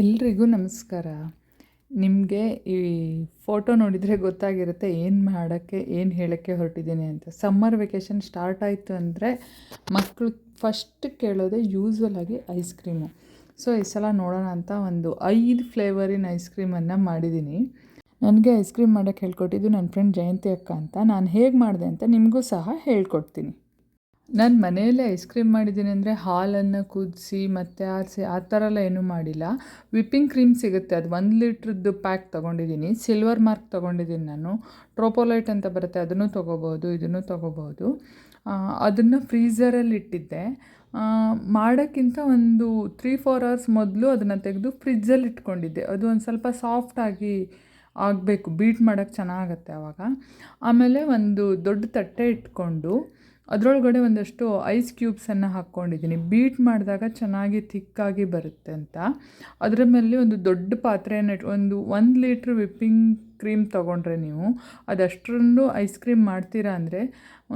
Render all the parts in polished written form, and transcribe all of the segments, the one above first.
ಎಲ್ರಿಗೂ ನಮಸ್ಕಾರ. ನಿಮಗೆ ಈ ಫೋಟೋ ನೋಡಿದರೆ ಗೊತ್ತಾಗಿರುತ್ತೆ ಏನು ಮಾಡೋಕ್ಕೆ, ಏನು ಹೇಳೋಕ್ಕೆ ಹೊರಟಿದ್ದೀನಿ ಅಂತ. ಸಮ್ಮರ್ ವೆಕೇಷನ್ ಸ್ಟಾರ್ಟ್ ಆಯಿತು ಅಂದರೆ ಮಕ್ಕಳು ಫಸ್ಟ್ ಕೇಳೋದೇ ಯೂಸ್ವಲ್ ಆಗಿ ಐಸ್ ಕ್ರೀಮು. ಸೊ ಈ ಸಲ ನೋಡೋಣ ಅಂತ ಒಂದು 5 ಫ್ಲೇವರಿನ ಐಸ್ ಕ್ರೀಮನ್ನು ಮಾಡಿದ್ದೀನಿ. ನನಗೆ ಐಸ್ ಕ್ರೀಮ್ ಮಾಡೋಕ್ಕೆ ಹೇಳ್ಕೊಟ್ಟಿದ್ದು ನನ್ನ ಫ್ರೆಂಡ್ ಜಯಂತಿ ಅಕ್ಕ ಅಂತ. ನಾನು ಹೇಗೆ ಮಾಡಿದೆ ಅಂತ ನಿಮಗೂ ಸಹ ಹೇಳ್ಕೊಡ್ತೀನಿ. ನಾನು ಮನೆಯಲ್ಲೇ ಐಸ್ ಕ್ರೀಮ್ ಮಾಡಿದ್ದೀನಿ ಅಂದರೆ ಹಾಲನ್ನು ಕುದಿಸಿ ಮತ್ತು ಆರಿಸಿ ಆ ಥರ ಎಲ್ಲ ಏನೂ ಮಾಡಿಲ್ಲ. ವಿಪ್ಪಿಂಗ್ ಕ್ರೀಮ್ ಸಿಗುತ್ತೆ, ಅದು 1 ಲೀಟ್ರದ್ದು ಪ್ಯಾಕ್ ತೊಗೊಂಡಿದ್ದೀನಿ. ಸಿಲ್ವರ್ ಮಾರ್ಕ್ ತೊಗೊಂಡಿದ್ದೀನಿ ನಾನು. ಟ್ರೋಪೋಲೈಟ್ ಅಂತ ಬರುತ್ತೆ, ಅದನ್ನು ತೊಗೋಬೋದು, ಇದನ್ನು ತೊಗೋಬೋದು. ಅದನ್ನು ಫ್ರೀಝರಲ್ಲಿ ಇಟ್ಟಿದ್ದೆ. ಮಾಡೋಕ್ಕಿಂತ ಒಂದು 3-4 ಅವರ್ಸ್ ಮೊದಲು ಅದನ್ನು ತೆಗೆದು ಫ್ರಿಜ್ಜಲ್ಲಿ ಇಟ್ಕೊಂಡಿದ್ದೆ. ಅದು ಒಂದು ಸ್ವಲ್ಪ ಸಾಫ್ಟಾಗಿ ಆಗಬೇಕು, ಬೀಟ್ ಮಾಡೋಕ್ಕೆ ಚೆನ್ನಾಗತ್ತೆ ಆವಾಗ. ಆಮೇಲೆ ಒಂದು ದೊಡ್ಡ ತಟ್ಟೆ ಇಟ್ಕೊಂಡು ಅದರೊಳಗಡೆ ಒಂದಷ್ಟು ಐಸ್ ಕ್ಯೂಬ್ಸನ್ನು ಹಾಕ್ಕೊಂಡಿದ್ದೀನಿ. ಬೀಟ್ ಮಾಡಿದಾಗ ಚೆನ್ನಾಗಿ ಥಿಕ್ಕಾಗಿ ಬರುತ್ತೆ ಅಂತ. ಅದರ ಮೇಲೆ ಒಂದು ದೊಡ್ಡ ಪಾತ್ರೆಯನ್ನು ಒಂದು 1 ಲೀಟ್ರ್ ವಿಪ್ಪಿಂಗ್ ಕ್ರೀಮ್ ತೊಗೊಂಡ್ರೆ ನೀವು ಅದಷ್ಟರಲ್ಲೂ ಐಸ್ ಕ್ರೀಮ್ ಮಾಡ್ತೀರಾ ಅಂದರೆ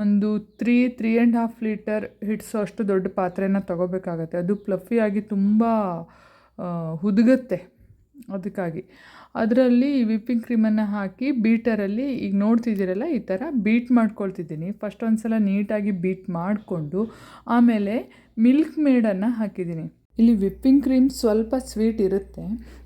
ಒಂದು 3-3.5 ಲೀಟರ್ ಹಿಡಿಸೋ ಅಷ್ಟು ದೊಡ್ಡ ಪಾತ್ರೆನ ತೊಗೋಬೇಕಾಗತ್ತೆ. ಅದು ಫ್ಲಫಿಯಾಗಿ ತುಂಬ ಹುದುಗುತ್ತೆ. ಅದಕ್ಕಾಗಿ ಅದರಲ್ಲಿ ವಿಪ್ಪಿಂಗ್ ಕ್ರೀಮನ್ನು ಹಾಕಿ ಬೀಟರಲ್ಲಿ ಈಗ ನೋಡ್ತಿದ್ದೀರಲ್ಲ ಈ ಥರ ಬೀಟ್ ಮಾಡ್ಕೊಳ್ತಿದ್ದೀನಿ. ಫಸ್ಟ್ ಒಂದು ಸಲ ನೀಟಾಗಿ ಬೀಟ್ ಮಾಡಿಕೊಂಡು ಆಮೇಲೆ ಮಿಲ್ಕ್ ಮೇಡನ್ನು ಹಾಕಿದ್ದೀನಿ. ಇಲ್ಲಿ ವಿಪ್ಪಿಂಗ್ ಕ್ರೀಮ್ ಸ್ವಲ್ಪ ಸ್ವೀಟ್ ಇರುತ್ತೆ,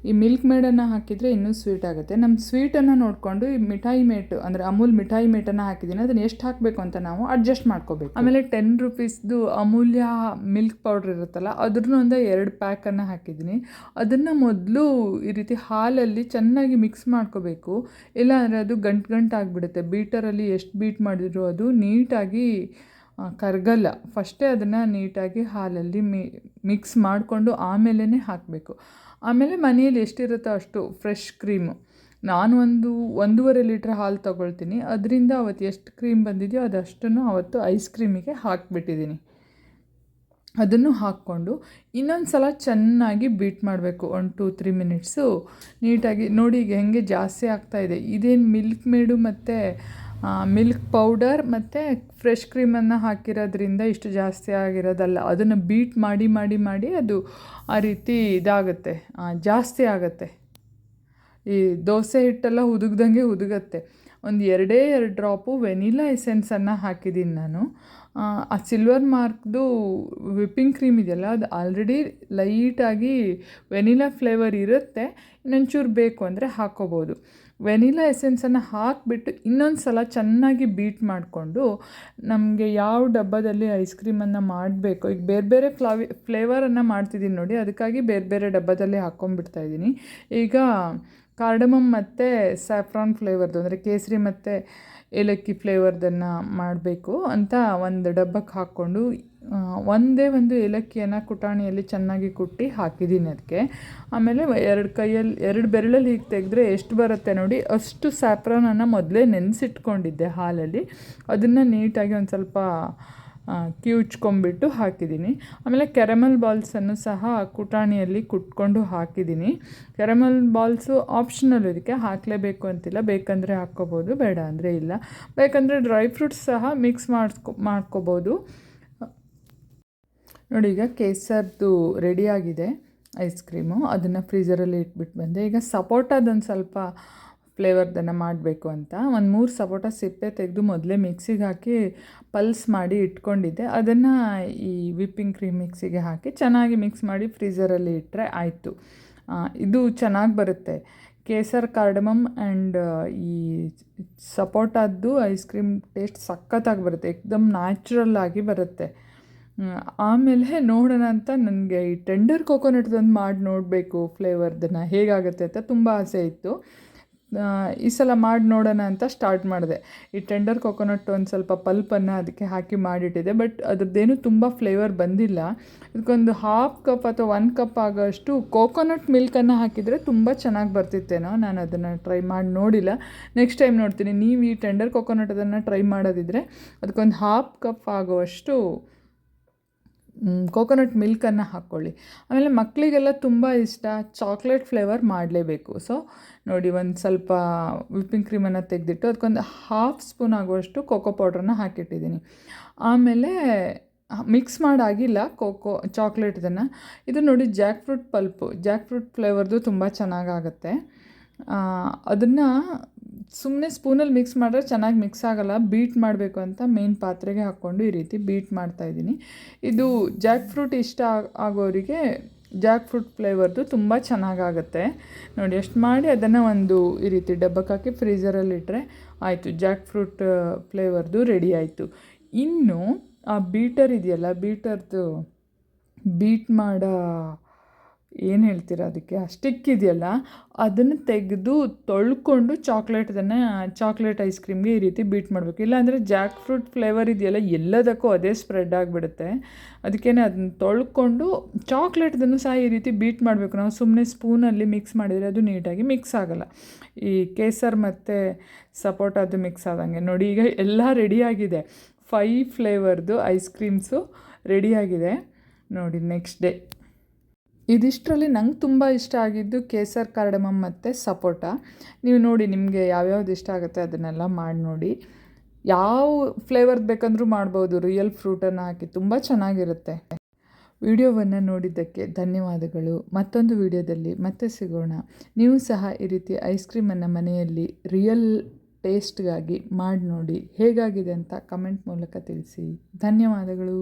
ಈ ಮಿಲ್ಕ್ ಮೇಡನ್ನು ಹಾಕಿದರೆ ಇನ್ನೂ ಸ್ವೀಟ್ ಆಗುತ್ತೆ. ನಮ್ಮ ಸ್ವೀಟನ್ನು ನೋಡಿಕೊಂಡು ಈ ಮಿಠಾಯಿ ಮೇಟ್ ಅಂದರೆ ಅಮೂಲ್ ಮಿಠಾಯಿ ಮೇಟನ್ನು ಹಾಕಿದ್ದೀನಿ. ಅದನ್ನು ಎಷ್ಟು ಹಾಕಬೇಕು ಅಂತ ನಾವು ಅಡ್ಜಸ್ಟ್ ಮಾಡ್ಕೋಬೇಕು. ಆಮೇಲೆ 10 ರೂಪೀಸ್ದು ಅಮೂಲ್ಯ ಮಿಲ್ಕ್ ಪೌಡ್ರ್ ಇರುತ್ತಲ್ಲ ಅದ್ರನ್ನೂ ಒಂದು 2 ಪ್ಯಾಕನ್ನು ಹಾಕಿದ್ದೀನಿ. ಅದನ್ನು ಮೊದಲು ಈ ರೀತಿ ಹಾಲಲ್ಲಿ ಚೆನ್ನಾಗಿ ಮಿಕ್ಸ್ ಮಾಡ್ಕೋಬೇಕು, ಇಲ್ಲಾಂದರೆ ಅದು ಗಂಟು ಆಗಿಬಿಡುತ್ತೆ. ಬೀಟರಲ್ಲಿ ಎಷ್ಟು ಬೀಟ್ ಮಾಡಿದ್ರು ಅದು ನೀಟಾಗಿ ಕರಗಲ್ಲ. ಫಸ್ಟೇ ಅದನ್ನು ನೀಟಾಗಿ ಹಾಲಲ್ಲಿ ಮಿಕ್ಸ್ ಮಾಡಿಕೊಂಡು ಆಮೇಲೆ ಹಾಕಬೇಕು. ಆಮೇಲೆ ಮನೆಯಲ್ಲಿ ಎಷ್ಟಿರುತ್ತೋ ಅಷ್ಟು ಫ್ರೆಶ್ ಕ್ರೀಮು, ನಾನು 1.5 ಲೀಟ್ರ್ ಹಾಲು ತೊಗೊಳ್ತೀನಿ. ಅದರಿಂದ ಅವತ್ತು ಎಷ್ಟು ಕ್ರೀಮ್ ಬಂದಿದೆಯೋ ಅದಷ್ಟನ್ನು ಅವತ್ತು ಐಸ್ ಕ್ರೀಮಿಗೆ ಹಾಕಿಬಿಟ್ಟಿದ್ದೀನಿ. ಅದನ್ನು ಹಾಕ್ಕೊಂಡು ಇನ್ನೊಂದು ಸಲ ಚೆನ್ನಾಗಿ ಬೀಟ್ ಮಾಡಬೇಕು. 1-2-3 ಮಿನಿಟ್ಸು ನೀಟಾಗಿ. ನೋಡಿ ಈಗ ಹೆಂಗೆ ಜಾಸ್ತಿ ಆಗ್ತಾಯಿದೆ. ಇದೇನು ಮಿಲ್ಕ್ ಮೇಡು ಮತ್ತು ಮಿಲ್ಕ್ ಪೌಡರ್ ಮತ್ತು ಫ್ರೆಶ್ ಕ್ರೀಮನ್ನು ಹಾಕಿರೋದ್ರಿಂದ ಇಷ್ಟು ಜಾಸ್ತಿ ಆಗಿರೋದಲ್ಲ. ಅದನ್ನು ಬೀಟ್ ಮಾಡಿ ಮಾಡಿ ಮಾಡಿ ಅದು ಆ ರೀತಿ ಇದಾಗುತ್ತೆ, ಜಾಸ್ತಿ ಆಗುತ್ತೆ. ಈ ದೋಸೆ ಹಿಟ್ಟೆಲ್ಲ ಹುದುಗ್ದಂಗೆ ಹುದುಗತ್ತೆ. ಒಂದು 2 ಡ್ರಾಪು ವೆನಿಲಾ ಎಸೆನ್ಸನ್ನು ಹಾಕಿದ್ದೀನಿ ನಾನು. ಆ ಸಿಲ್ವರ್ ಮಾರ್ಕ್ದು ವಿಪ್ಪಿಂಗ್ ಕ್ರೀಮ್ ಇದೆಯಲ್ಲ ಅದು ಆಲ್ರೆಡಿ ಲೈಟಾಗಿ ವೆನಿಲಾ ಫ್ಲೇವರ್ ಇರುತ್ತೆ. ಇನ್ನೊಂಚೂರು ಬೇಕು ಅಂದರೆ ಹಾಕ್ಕೋಬೋದು. ವೆನಿಲಾ ಎಸೆನ್ಸನ್ನು ಹಾಕಿಬಿಟ್ಟು ಇನ್ನೊಂದು ಸಲ ಚೆನ್ನಾಗಿ ಬೀಟ್ ಮಾಡಿಕೊಂಡು ನಮಗೆ ಯಾವ ಡಬ್ಬದಲ್ಲಿ ಐಸ್ ಕ್ರೀಮನ್ನು ಮಾಡಬೇಕು, ಈಗ ಬೇರೆ ಬೇರೆ ಫ್ಲೇವರನ್ನು ಮಾಡ್ತಿದ್ದೀನಿ ನೋಡಿ, ಅದಕ್ಕಾಗಿ ಬೇರೆ ಬೇರೆ ಡಬ್ಬದಲ್ಲಿ ಹಾಕ್ಕೊಂಡ್ಬಿಡ್ತಾಯಿದ್ದೀನಿ. ಈಗ ಕಾರ್ಡಮಮ್ ಮತ್ತು ಸ್ಯಾಫ್ರಾನ್ ಫ್ಲೇವರ್ದು ಅಂದರೆ ಕೇಸರಿ ಮತ್ತು ಏಲಕ್ಕಿ ಫ್ಲೇವರ್ದನ್ನು ಮಾಡಬೇಕು ಅಂತ ಒಂದು ಡಬ್ಬಕ್ಕೆ ಹಾಕ್ಕೊಂಡು ಒಂದೇ ಒಂದು ಏಲಕ್ಕಿಯನ್ನು ಕುಟಾಣಿಯಲ್ಲಿ ಚೆನ್ನಾಗಿ ಕುಟ್ಟಿ ಹಾಕಿದ್ದೀನಿ ಅದಕ್ಕೆ. ಆಮೇಲೆ 2 ಬೆರಳಲ್ಲಿ ಹೀಗೆ ತೆಗೆದ್ರೆ ಎಷ್ಟು ಬರುತ್ತೆ ನೋಡಿ ಅಷ್ಟು ಸ್ಯಾಫ್ರಾನನ್ನು ಮೊದಲೇ ನೆನೆಸಿಟ್ಕೊಂಡಿದ್ದೆ ಹಾಲಲ್ಲಿ. ಅದನ್ನು ನೀಟಾಗಿ ಒಂದು ಸ್ವಲ್ಪ ಕಿವುಚ್ಕೊಂಬಿಟ್ಟು ಹಾಕಿದ್ದೀನಿ. ಆಮೇಲೆ ಕೆರಮಲ್ ಬಾಲ್ಸನ್ನು ಸಹ ಕುಟಾಣಿಯಲ್ಲಿ ಕುಟ್ಕೊಂಡು ಹಾಕಿದ್ದೀನಿ. ಕೆರಮಲ್ ಬಾಲ್ಸು ಆಪ್ಷನಲ್, ಇದಕ್ಕೆ ಹಾಕಲೇಬೇಕು ಅಂತಿಲ್ಲ, ಬೇಕಂದರೆ ಹಾಕ್ಕೋಬೋದು, ಬೇಡ ಅಂದರೆ ಇಲ್ಲ. ಬೇಕಂದರೆ ಡ್ರೈ ಫ್ರೂಟ್ಸ್ ಸಹ ಮಿಕ್ಸ್ ಮಾಡ್ಕೋಬೋದು. ನೋಡಿ ಈಗ ಕೇಸರ್ದು ರೆಡಿಯಾಗಿದೆ ಐಸ್ ಕ್ರೀಮು. ಅದನ್ನು ಫ್ರೀಝರಲ್ಲಿ ಇಟ್ಬಿಟ್ಟು ಬಂದೆ. ಈಗ ಸಪೋಟದೊಂದು ಸ್ವಲ್ಪ ಫ್ಲೇವರ್ದನ್ನು ಮಾಡಬೇಕು ಅಂತ ಒಂದು 3 ಸಪೋಟ ಸಿಪ್ಪೆ ತೆಗೆದು ಮೊದಲೇ ಮಿಕ್ಸಿಗೆ ಹಾಕಿ ಪಲ್ಸ್ ಮಾಡಿ ಇಟ್ಕೊಂಡಿದ್ದೆ. ಅದನ್ನು ಈ ವಿಪ್ಪಿಂಗ್ ಕ್ರೀಮ್ ಮಿಕ್ಸಿಗೆ ಹಾಕಿ ಚೆನ್ನಾಗಿ ಮಿಕ್ಸ್ ಮಾಡಿ ಫ್ರೀಝರಲ್ಲಿ ಇಟ್ಟರೆ ಆಯಿತು. ಇದು ಚೆನ್ನಾಗಿ ಬರುತ್ತೆ. ಕೇಸರ್, ಕಾರ್ಡಮಮ್ ಆ್ಯಂಡ್ ಈ ಸಪೋಟದ್ದು ಐಸ್ ಕ್ರೀಮ್ ಟೇಸ್ಟ್ ಸಖತ್ತಾಗಿ ಬರುತ್ತೆ, ಏಕ್ದಮ್ ನ್ಯಾಚುರಲ್ ಆಗಿ ಬರುತ್ತೆ. ಆಮೇಲೆ ನೋಡೋಣ ಅಂತ ನನಗೆ ಈ ಟೆಂಡರ್ ಕೋಕೋನಟ್ದೊಂದು ಮಾಡಿ ನೋಡಬೇಕು ಫ್ಲೇವರ್ದನ್ನು ಹೇಗಾಗುತ್ತೆ ಅಂತ ತುಂಬ ಆಸೆ ಇತ್ತು. ಈ ಸಲ ಮಾಡಿ ನೋಡೋಣ ಅಂತ ಸ್ಟಾರ್ಟ್ ಮಾಡಿದೆ. ಈ ಟೆಂಡರ್ ಕೋಕೋನಟ್ ಒಂದು ಸ್ವಲ್ಪ ಪಲ್ಪನ್ನು ಅದಕ್ಕೆ ಹಾಕಿ ಮಾಡಿಟ್ಟಿದ್ದೆ, ಬಟ್ ಅದ್ರದ್ದೇನು ತುಂಬ ಫ್ಲೇವರ್ ಬಂದಿಲ್ಲ. ಇದಕ್ಕೊಂದು 1/2 ಕಪ್ ಅಥವಾ 1 ಕಪ್ ಆಗೋಷ್ಟು ಕೋಕೋನಟ್ ಮಿಲ್ಕನ್ನು ಹಾಕಿದರೆ ತುಂಬ ಚೆನ್ನಾಗಿ ಬರ್ತಿತ್ತೇನೋ. ನಾನು ಅದನ್ನು ಟ್ರೈ ಮಾಡಿ ನೋಡಿಲ್ಲ, ನೆಕ್ಸ್ಟ್ ಟೈಮ್ ನೋಡ್ತೀನಿ. ನೀವು ಈ ಟೆಂಡರ್ ಕೋಕೋನಟ್ ಅದನ್ನು ಟ್ರೈ ಮಾಡೋದಿದ್ರೆ ಅದಕ್ಕೊಂದು 1/2 ಕಪ್ ಆಗುವಷ್ಟು ಕೋಕೋನಟ್ ಮಿಲ್ಕನ್ನು ಹಾಕ್ಕೊಳ್ಳಿ. ಆಮೇಲೆ ಮಕ್ಕಳಿಗೆಲ್ಲ ತುಂಬ ಇಷ್ಟ, ಚಾಕ್ಲೇಟ್ ಫ್ಲೇವರ್ ಮಾಡಲೇಬೇಕು. ಸೊ ನೋಡಿ ಒಂದು ಸ್ವಲ್ಪ ವಿಪ್ಪಿಂಗ್ ಕ್ರೀಮನ್ನು ತೆಗೆದಿಟ್ಟು ಅದಕ್ಕೊಂದು 1/2 ಸ್ಪೂನ್ ಆಗುವಷ್ಟು ಕೋಕೋ ಪೌಡ್ರನ್ನ ಹಾಕಿಟ್ಟಿದ್ದೀನಿ. ಆಮೇಲೆ ಮಿಕ್ಸ್ ಮಾಡಾಗಿಲ್ಲ ಕೋಕೋ ಚಾಕ್ಲೇಟ್ ಇದನ್ನು. ಇದು ನೋಡಿ jackfruit pulp, jackfruit ಫ್ಲೇವರ್ದು ತುಂಬ ಚೆನ್ನಾಗಾಗುತ್ತೆ. ಅದನ್ನು ಸುಮ್ಮನೆ ಸ್ಪೂನಲ್ಲಿ ಮಿಕ್ಸ್ ಮಾಡಿದ್ರೆ ಚೆನ್ನಾಗಿ ಮಿಕ್ಸ್ ಆಗೋಲ್ಲ, ಬೀಟ್ ಮಾಡಬೇಕು ಅಂತ ಮೇನ್ ಪಾತ್ರೆಗೆ ಹಾಕ್ಕೊಂಡು ಈ ರೀತಿ ಬೀಟ್ ಮಾಡ್ತಾಯಿದ್ದೀನಿ. ಇದು ಜಾಕ್ ಫ್ರೂಟ್ ಇಷ್ಟ ಆಗೋರಿಗೆ ಜಾಕ್ ಫ್ರೂಟ್ ಫ್ಲೇವರ್ದು ತುಂಬ ಚೆನ್ನಾಗಾಗುತ್ತೆ. ನೋಡಿ ಎಷ್ಟು ಮಾಡಿ ಅದನ್ನು ಒಂದು ಈ ರೀತಿ ಡಬ್ಬಕ್ಕೆ ಹಾಕಿ ಫ್ರೀಝರಲ್ಲಿಟ್ಟರೆ ಆಯಿತು, ಜಾಕ್ ಫ್ರೂಟ್ ಫ್ಲೇವರ್ದು ರೆಡಿ ಆಯಿತು. ಇನ್ನು ಆ ಬೀಟರ್ ಇದೆಯಲ್ಲ, ಬೀಟರ್ದು ಬೀಟ್ ಮಾಡೋ ಏನು ಹೇಳ್ತೀರ ಅದಕ್ಕೆ, ಆ ಸ್ಟಿಕ್ ಇದೆಯಲ್ಲ ಅದನ್ನು ತೆಗೆದು ತೊಳ್ಕೊಂಡು ಚಾಕ್ಲೇಟ್ ಐಸ್ ಕ್ರೀಮ್ಗೆ ಈ ರೀತಿ ಬೀಟ್ ಮಾಡಬೇಕು. ಇಲ್ಲಾಂದರೆ ಜಾಕ್ ಫ್ರೂಟ್ ಫ್ಲೇವರ್ ಇದೆಯಲ್ಲ ಎಲ್ಲದಕ್ಕೂ ಅದೇ ಸ್ಪ್ರೆಡ್ ಆಗಿಬಿಡುತ್ತೆ. ಅದಕ್ಕೇ ಅದನ್ನ ತೊಳ್ಕೊಂಡು ಚಾಕ್ಲೇಟ್ದನ್ನು ಸಹ ಈ ರೀತಿ ಬೀಟ್ ಮಾಡಬೇಕು. ನಾವು ಸುಮ್ಮನೆ ಸ್ಪೂನಲ್ಲಿ ಮಿಕ್ಸ್ ಮಾಡಿದರೆ ಅದು ನೀಟಾಗಿ ಮಿಕ್ಸ್ ಆಗೋಲ್ಲ. ಈ ಕೇಸರ್ ಮತ್ತು ಸಪೋಟದು ಮಿಕ್ಸ್ ಆದಂಗೆ ನೋಡಿ. ಈಗ ಎಲ್ಲ ರೆಡಿಯಾಗಿದೆ, 5 ಫ್ಲೇವರ್ದು ಐಸ್ ಕ್ರೀಮ್ಸು ರೆಡಿಯಾಗಿದೆ ನೋಡಿ. ನೆಕ್ಸ್ಟ್ ಡೇ ಇದಿಷ್ಟರಲ್ಲಿ ನಂಗೆ ತುಂಬ ಇಷ್ಟ ಆಗಿದ್ದು ಕೇಸರ್, ಕಾರ್ಡಮಮ್ ಮತ್ತು ಸಪೋಟ. ನೀವು ನೋಡಿ ನಿಮಗೆ ಯಾವ್ಯಾವ್ದು ಇಷ್ಟ ಆಗುತ್ತೆ ಅದನ್ನೆಲ್ಲ ಮಾಡಿ ನೋಡಿ. ಯಾವ ಫ್ಲೇವರ್ದು ಬೇಕಂದ್ರೂ ಮಾಡ್ಬೋದು, ರಿಯಲ್ ಫ್ರೂಟನ್ನು ಹಾಕಿ ತುಂಬ ಚೆನ್ನಾಗಿರುತ್ತೆ. ವಿಡಿಯೋವನ್ನು ನೋಡಿದ್ದಕ್ಕೆ ಧನ್ಯವಾದಗಳು. ಮತ್ತೊಂದು ವಿಡಿಯೋದಲ್ಲಿ ಮತ್ತೆ ಸಿಗೋಣ. ನೀವು ಸಹ ಈ ರೀತಿ ಐಸ್ ಕ್ರೀಮನ್ನು ಮನೆಯಲ್ಲಿ ರಿಯಲ್ ಟೇಸ್ಟ್ಗಾಗಿ ಮಾಡಿ ನೋಡಿ, ಹೇಗಾಗಿದೆ ಅಂತ ಕಮೆಂಟ್ ಮೂಲಕ ತಿಳಿಸಿ. ಧನ್ಯವಾದಗಳು.